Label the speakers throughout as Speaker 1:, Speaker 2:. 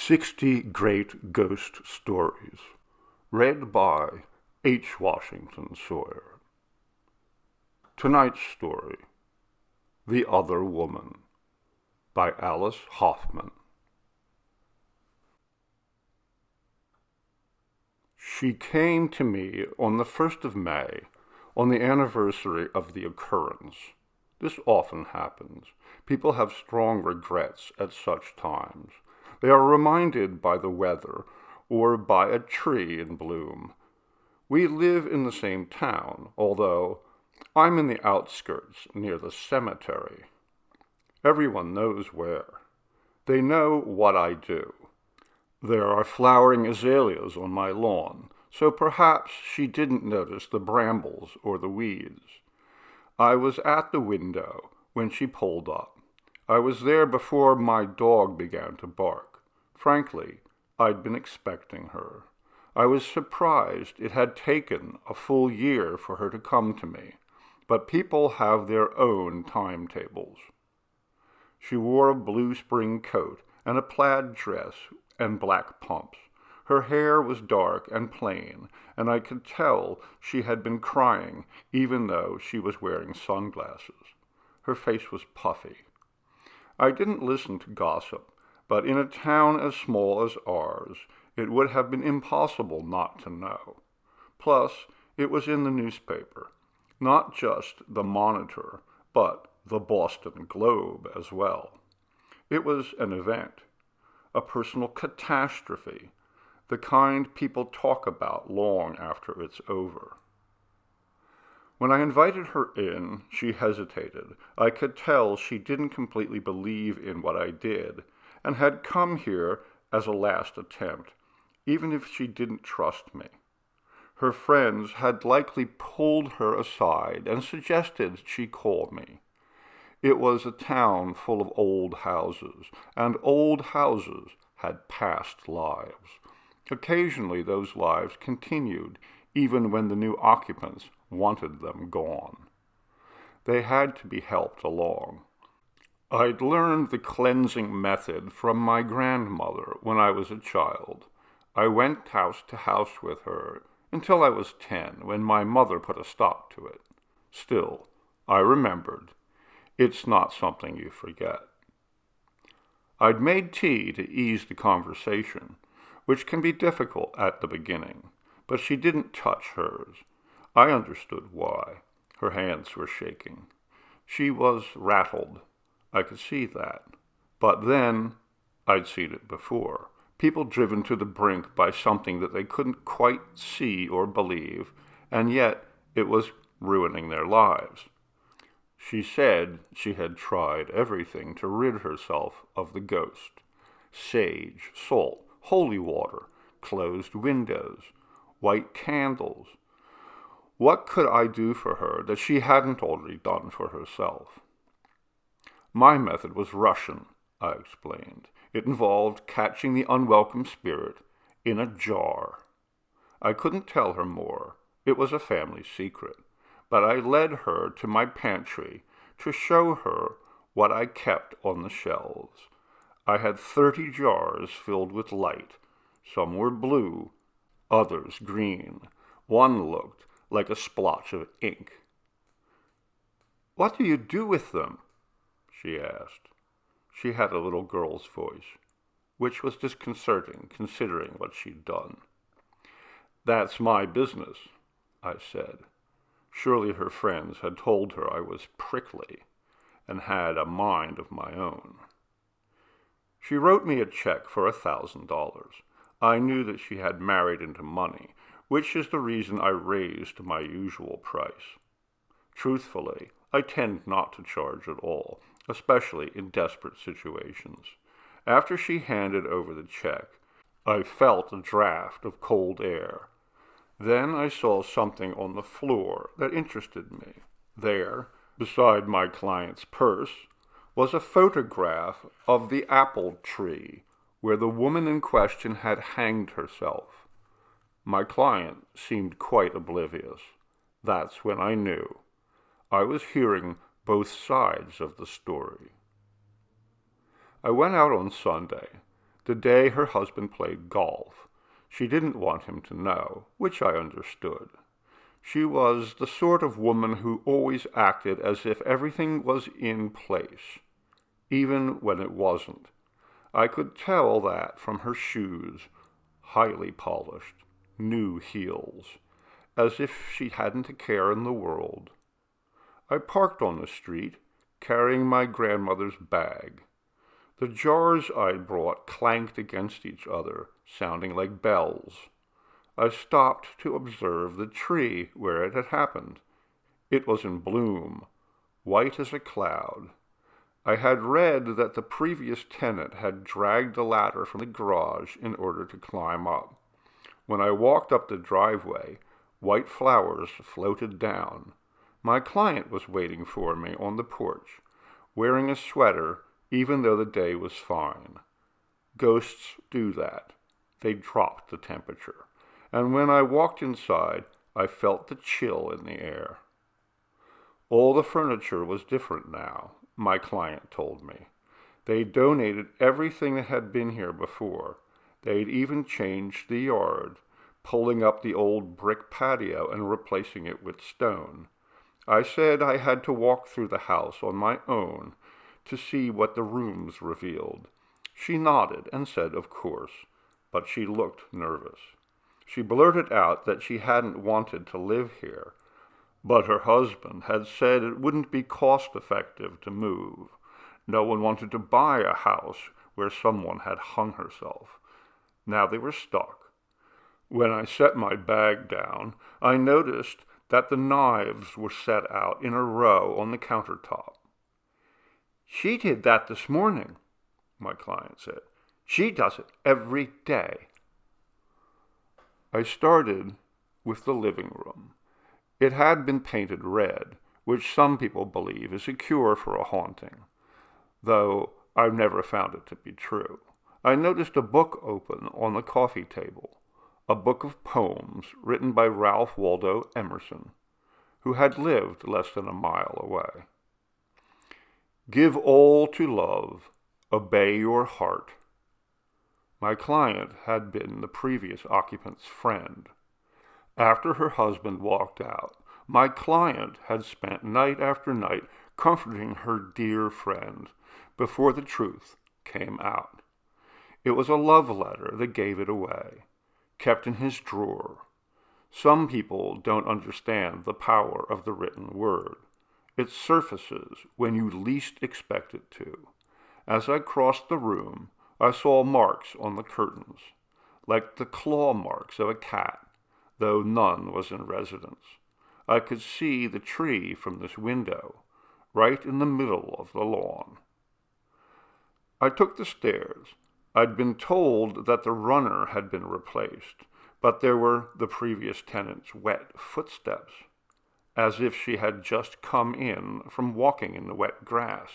Speaker 1: 60 Great Ghost Stories, read by H. Washington Sawyer. Tonight's story, The Other Woman, by Alice Hoffman. She came to me on the 1st of May, on the anniversary of the occurrence. This often happens. People have strong regrets at such times. They are reminded by the weather or by a tree in bloom. We live in the same town, although I'm in the outskirts near the cemetery. Everyone knows where. They know what I do. There are flowering azaleas on my lawn, so perhaps she didn't notice the brambles or the weeds. I was at the window when she pulled up. I was there before my dog began to bark. Frankly, I'd been expecting her. I was surprised it had taken a full year for her to come to me, but people have their own timetables. She wore a blue spring coat and a plaid dress and black pumps. Her hair was dark and plain, and I could tell she had been crying even though she was wearing sunglasses. Her face was puffy. I didn't listen to gossip, but in a town as small as ours, it would have been impossible not to know. Plus, it was in the newspaper, not just the Monitor, but the Boston Globe as well. It was an event, a personal catastrophe, the kind people talk about long after it's over. When I invited her in, she hesitated. I could tell she didn't completely believe in what I did, and had come here as a last attempt, even if she didn't trust me. Her friends had likely pulled her aside and suggested she call me. It was a town full of old houses, and old houses had past lives. Occasionally those lives continued, even when the new occupants wanted them gone. They had to be helped along. I'd learned the cleansing method from my grandmother when I was a child. I went house to house with her until I was 10, when my mother put a stop to it. Still, I remembered. It's not something you forget. I'd made tea to ease the conversation, which can be difficult at the beginning, but she didn't touch hers. I understood why. Her hands were shaking. She was rattled. I could see that. But then, I'd seen it before. People driven to the brink by something that they couldn't quite see or believe, and yet it was ruining their lives. She said she had tried everything to rid herself of the ghost. Sage, salt, holy water, closed windows, white candles. What could I do for her that she hadn't already done for herself? My method was Russian, I explained. It involved catching the unwelcome spirit in a jar. I couldn't tell her more. It was a family secret. But I led her to my pantry to show her what I kept on the shelves. I had 30 jars filled with light. Some were blue, others green. One looked like a splotch of ink. "What do you do with them?" she asked. She had a little girl's voice, which was disconcerting considering what she'd done. "That's my business," I said. Surely her friends had told her I was prickly and had a mind of my own. She wrote me a check for $1,000. I knew that she had married into money, which is the reason I raised my usual price. Truthfully, I tend not to charge at all, especially in desperate situations. After she handed over the check, I felt a draft of cold air. Then I saw something on the floor that interested me. There, beside my client's purse, was a photograph of the apple tree where the woman in question had hanged herself. My client seemed quite oblivious. That's when I knew. I was hearing both sides of the story. I went out on Sunday. the day her husband played golf. She didn't want him to know, which I understood. She was the sort of woman who always acted as if everything was in place, even when it wasn't. I could tell that from her shoes, highly polished, new heels, as if she hadn't a care in the world. I parked on the street, carrying my grandmother's bag. The jars I'd brought clanked against each other, sounding like bells. I stopped to observe the tree where it had happened. It was in bloom, white as a cloud. I had read that the previous tenant had dragged a ladder from the garage in order to climb up. When I walked up the driveway, white flowers floated down. My client was waiting for me on the porch, wearing a sweater even though the day was fine. Ghosts do that. They dropped the temperature. And when I walked inside, I felt the chill in the air. All the furniture was different now, my client told me. They donated everything that had been here before. They'd even changed the yard, pulling up the old brick patio and replacing it with stone. I said I had to walk through the house on my own to see what the rooms revealed. She nodded and said, of course, but she looked nervous. She blurted out that she hadn't wanted to live here, but her husband had said it wouldn't be cost-effective to move. No one wanted to buy a house where someone had hung herself. Now they were stuck. When I set my bag down, I noticed that the knives were set out in a row on the countertop. "She did that this morning," my client said. "She does it every day." I started with the living room. It had been painted red, which some people believe is a cure for a haunting, though I've never found it to be true. I noticed a book open on the coffee table, a book of poems written by Ralph Waldo Emerson, who had lived less than a mile away. "Give all to love, obey your heart." My client had been the previous occupant's friend. After her husband walked out, my client had spent night after night comforting her dear friend before the truth came out. It was a love letter that gave it away, kept in his drawer. Some people don't understand the power of the written word. It surfaces when you least expect it to. As I crossed the room, I saw marks on the curtains, like the claw marks of a cat, though none was in residence. I could see the tree from this window, right in the middle of the lawn. I took the stairs. I'd been told that the runner had been replaced, but there were the previous tenant's wet footsteps, as if she had just come in from walking in the wet grass.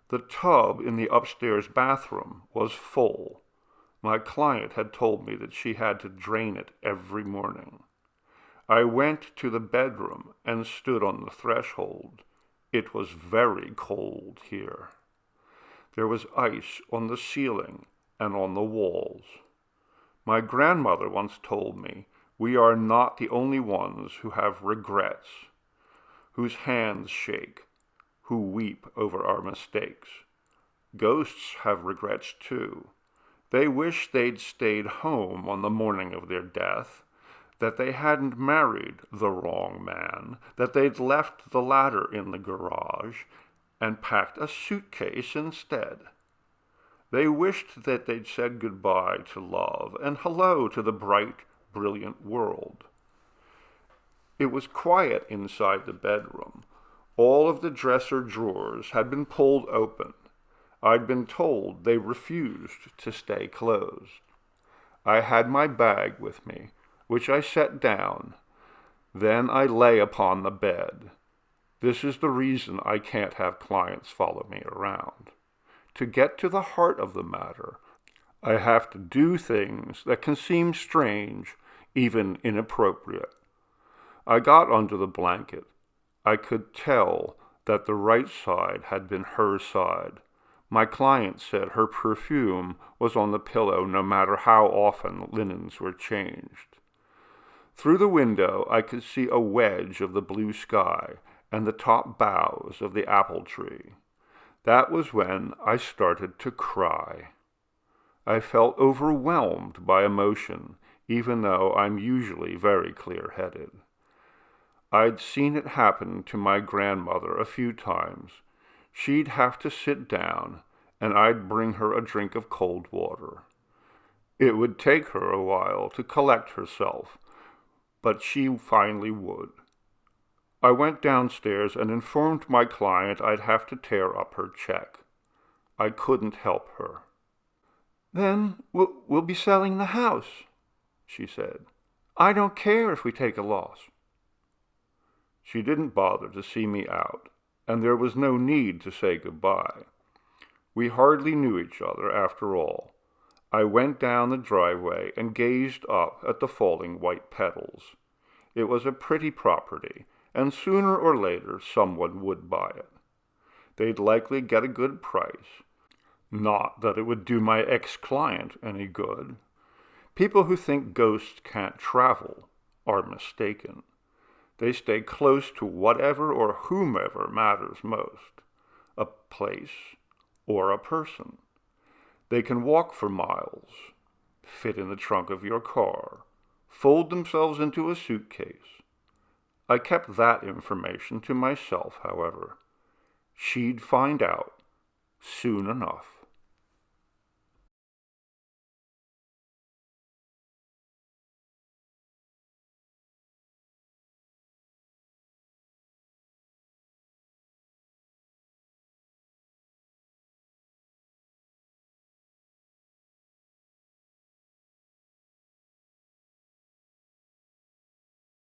Speaker 1: The tub in the upstairs bathroom was full. My client had told me that she had to drain it every morning. I went to the bedroom and stood on the threshold. It was very cold here. There was ice on the ceiling and on the walls. My grandmother once told me we are not the only ones who have regrets, whose hands shake, who weep over our mistakes. Ghosts have regrets too. They wish they'd stayed home on the morning of their death, that they hadn't married the wrong man, that they'd left the ladder in the garage and packed a suitcase instead. They wished that they'd said goodbye to love and hello to the bright, brilliant world. It was quiet inside the bedroom. All of the dresser drawers had been pulled open. I'd been told they refused to stay closed. I had my bag with me, which I set down. Then I lay upon the bed. This is the reason I can't have clients follow me around. To get to the heart of the matter, I have to do things that can seem strange, even inappropriate. I got under the blanket. I could tell that the right side had been her side. My client said her perfume was on the pillow no matter how often linens were changed. Through the window I could see a wedge of the blue sky and the top boughs of the apple tree. That was when I started to cry. I felt overwhelmed by emotion, even though I'm usually very clear-headed. I'd seen it happen to my grandmother a few times. She'd have to sit down, and I'd bring her a drink of cold water. It would take her a while to collect herself, but she finally would. I went downstairs and informed my client I'd have to tear up her check. I couldn't help her. "Then we'll be selling the house," she said. "I don't care if we take a loss." She didn't bother to see me out, and there was no need to say goodbye. We hardly knew each other after all. I went down the driveway and gazed up at the falling white petals. It was a pretty property, and sooner or later someone would buy it. They'd likely get a good price. Not that it would do my ex-client any good. People who think ghosts can't travel are mistaken. They stay close to whatever or whomever matters most, a place or a person. They can walk for miles, fit in the trunk of your car, fold themselves into a suitcase. I kept that information to myself, however. She'd find out soon enough.